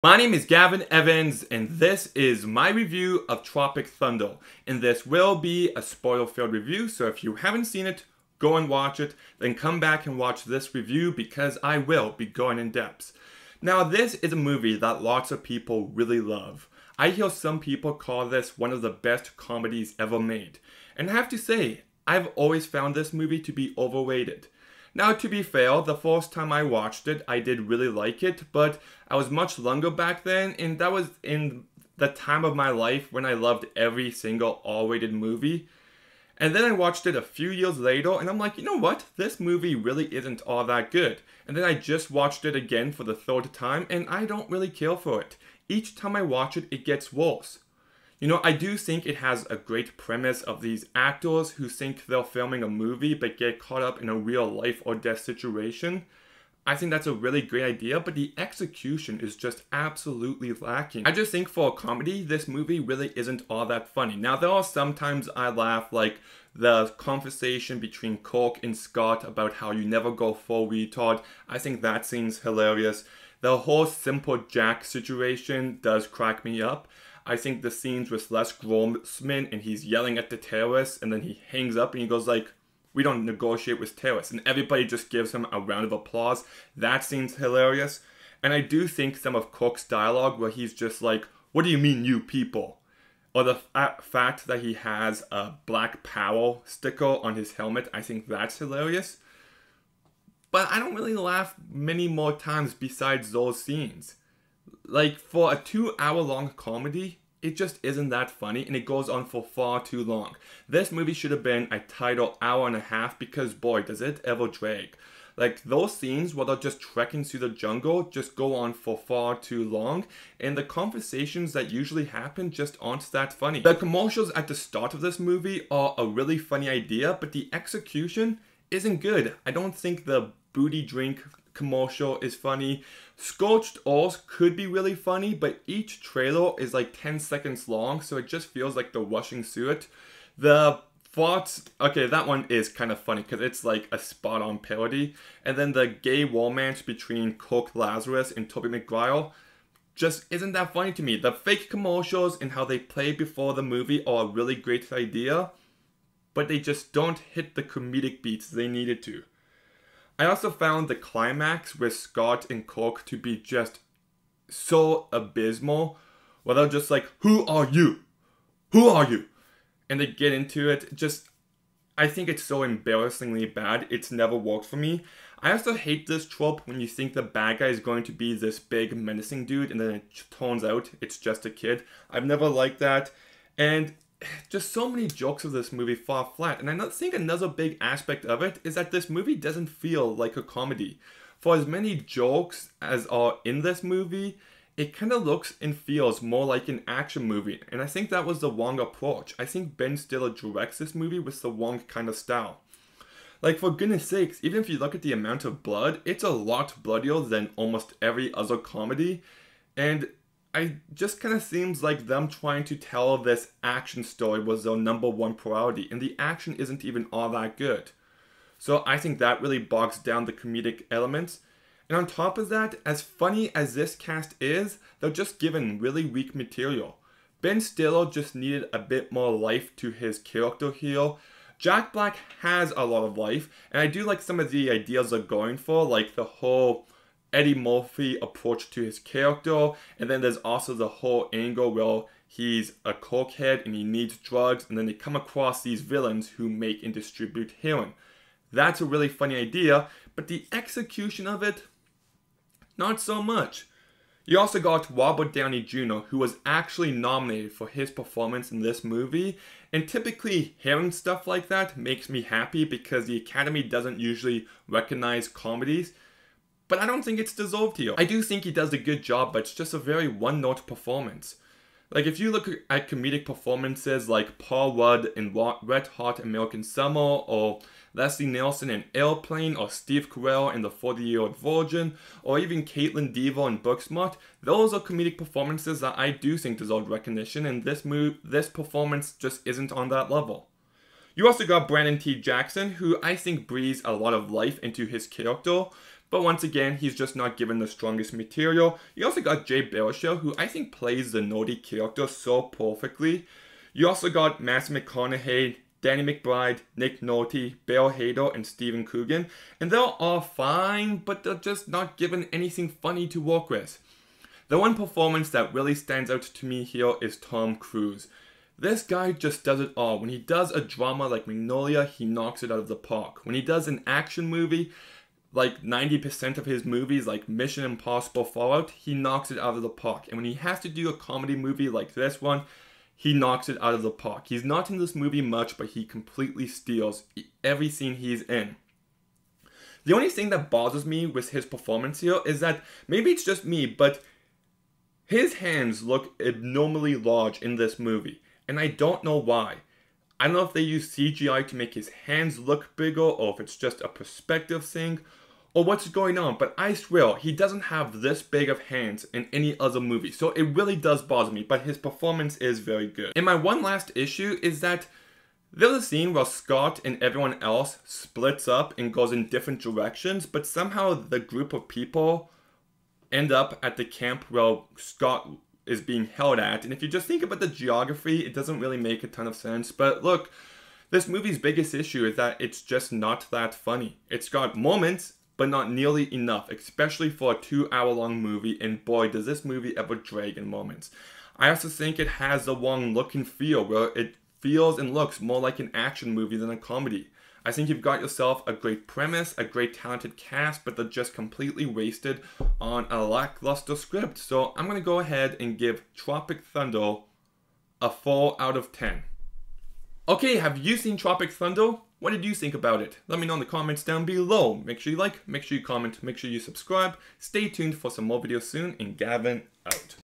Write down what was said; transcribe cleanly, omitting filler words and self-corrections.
My name is Gavin Evans, and this is my review of Tropic Thunder. And this will be a spoiler-filled review, so if you haven't seen it, go and watch it, then come back and watch this review because I will be going in depth. Now, this is a movie that lots of people really love. I hear some people call this one of the best comedies ever made. And I have to say, I've always found this movie to be overrated. Now, to be fair, the first time I watched it, I did really like it, but I was much younger back then, and that was in the time of my life when I loved every single R-rated movie. And then I watched it a few years later, and I'm like, you know what? This movie really isn't all that good. And then I just watched it again for the third time, and I don't really care for it. Each time I watch it, it gets worse. You know, I do think it has a great premise of these actors who think they're filming a movie but get caught up in a real life or death situation. I think that's a really great idea, but the execution is just absolutely lacking. I just think for a comedy, this movie really isn't all that funny. Now, there are sometimes I laugh, like the conversation between Kirk and Scott about how you never go full retard. I think that scene's hilarious. The whole Simple Jack situation does crack me up. I think the scenes with Les Grossman and he's yelling at the terrorists and then he hangs up and he goes like, "We don't negotiate with terrorists," and everybody just gives him a round of applause. That scene's hilarious. And I do think some of Kirk's dialogue where he's just like, "What do you mean, you people?" Or the fact that he has a Black Power sticker on his helmet, I think that's hilarious. But I don't really laugh many more times besides those scenes. Like, for a 2-hour-long comedy, it just isn't that funny, and it goes on for far too long. This movie should have been a tighter hour and a half because, boy, does it ever drag. Like, those scenes where they're just trekking through the jungle just go on for far too long, and the conversations that usually happen just aren't that funny. The commercials at the start of this movie are a really funny idea, but the execution isn't good. I don't think the booty drink commercial is funny. Scorched Earth could be really funny, but each trailer is like 10 seconds long, so it just feels like they're rushing through it. The farts, okay, that one is kind of funny because it's like a spot-on parody. And then the gay romance between Kirk Lazarus and Tobey Maguire just isn't that funny to me. The fake commercials and how they play before the movie are a really great idea, but they just don't hit the comedic beats they needed to. I also found the climax with Scott and Kirk to be just so abysmal, where they're just like, "Who are you? Who are you?" And they get into it. I think it's so embarrassingly bad, it's never worked for me. I also hate this trope when you think the bad guy is going to be this big menacing dude, and then it turns out it's just a kid. I've never liked that. And just so many jokes of this movie fall flat, and I think another big aspect of it is that this movie doesn't feel like a comedy. For as many jokes as are in this movie, it kind of looks and feels more like an action movie, and I think that was the wrong approach. I think Ben Stiller directs this movie with the wrong kind of style. Like, for goodness sakes, even if you look at the amount of blood, it's a lot bloodier than almost every other comedy, and I just kind of seems like them trying to tell this action story was their #1 priority, and the action isn't even all that good. So I think that really bogs down the comedic elements. And on top of that, as funny as this cast is, they're just given really weak material. Ben Stiller just needed a bit more life to his character here. Jack Black has a lot of life, and I do like some of the ideas they're going for, like the whole Eddie Murphy approach to his character, and then there's also the whole angle where he's a cokehead and he needs drugs, and then they come across these villains who make and distribute heroin. That's a really funny idea, but the execution of it, not so much. You also got Robert Downey Jr., who was actually nominated for his performance in this movie, and typically hearing stuff like that makes me happy because the Academy doesn't usually recognize comedies. But I don't think it's deserved here. I do think he does a good job, but it's just a very one-note performance. Like, if you look at comedic performances like Paul Rudd in Red Hot American Summer, or Leslie Nielsen in Airplane, or Steve Carell in The 40-Year-Old Virgin, or even Caitlin Dever in Booksmart, those are comedic performances that I do think deserve recognition, and this performance just isn't on that level. You also got Brandon T. Jackson, who I think breathes a lot of life into his character, but once again, he's just not given the strongest material. You also got Jay Baruchel, who I think plays the naughty character so perfectly. You also got Matthew McConaughey, Danny McBride, Nick Nolte, Bill Hader, and Stephen Coogan, and they're all fine, but they're just not given anything funny to work with. The one performance that really stands out to me here is Tom Cruise. This guy just does it all. When he does a drama like Magnolia, he knocks it out of the park. When he does an action movie, like 90% of his movies, like Mission Impossible Fallout, he knocks it out of the park. And when he has to do a comedy movie like this one, he knocks it out of the park. He's not in this movie much, but he completely steals every scene he's in. The only thing that bothers me with his performance here is that, maybe it's just me, but his hands look abnormally large in this movie. And I don't know why. I don't know if they use CGI to make his hands look bigger, or if it's just a perspective thing, or what's going on, but I swear, he doesn't have this big of hands in any other movie, so it really does bother me, but his performance is very good. And my one last issue is that there's a scene where Scott and everyone else splits up and goes in different directions, but somehow the group of people end up at the camp where Scott is being held at, and if you just think about the geography, it doesn't really make a ton of sense. But look, this movie's biggest issue is that it's just not that funny. It's got moments, but not nearly enough, especially for a 2-hour-long movie, and boy, does this movie ever drag in moments. I also think it has the wrong look and feel, where it feels and looks more like an action movie than a comedy. I think you've got yourself a great premise, a great talented cast, but they're just completely wasted on a lackluster script. So I'm going to go ahead and give Tropic Thunder a 4 out of 10. Okay, have you seen Tropic Thunder? What did you think about it? Let me know in the comments down below. Make sure you like, make sure you comment, make sure you subscribe. Stay tuned for some more videos soon, and Gavin out.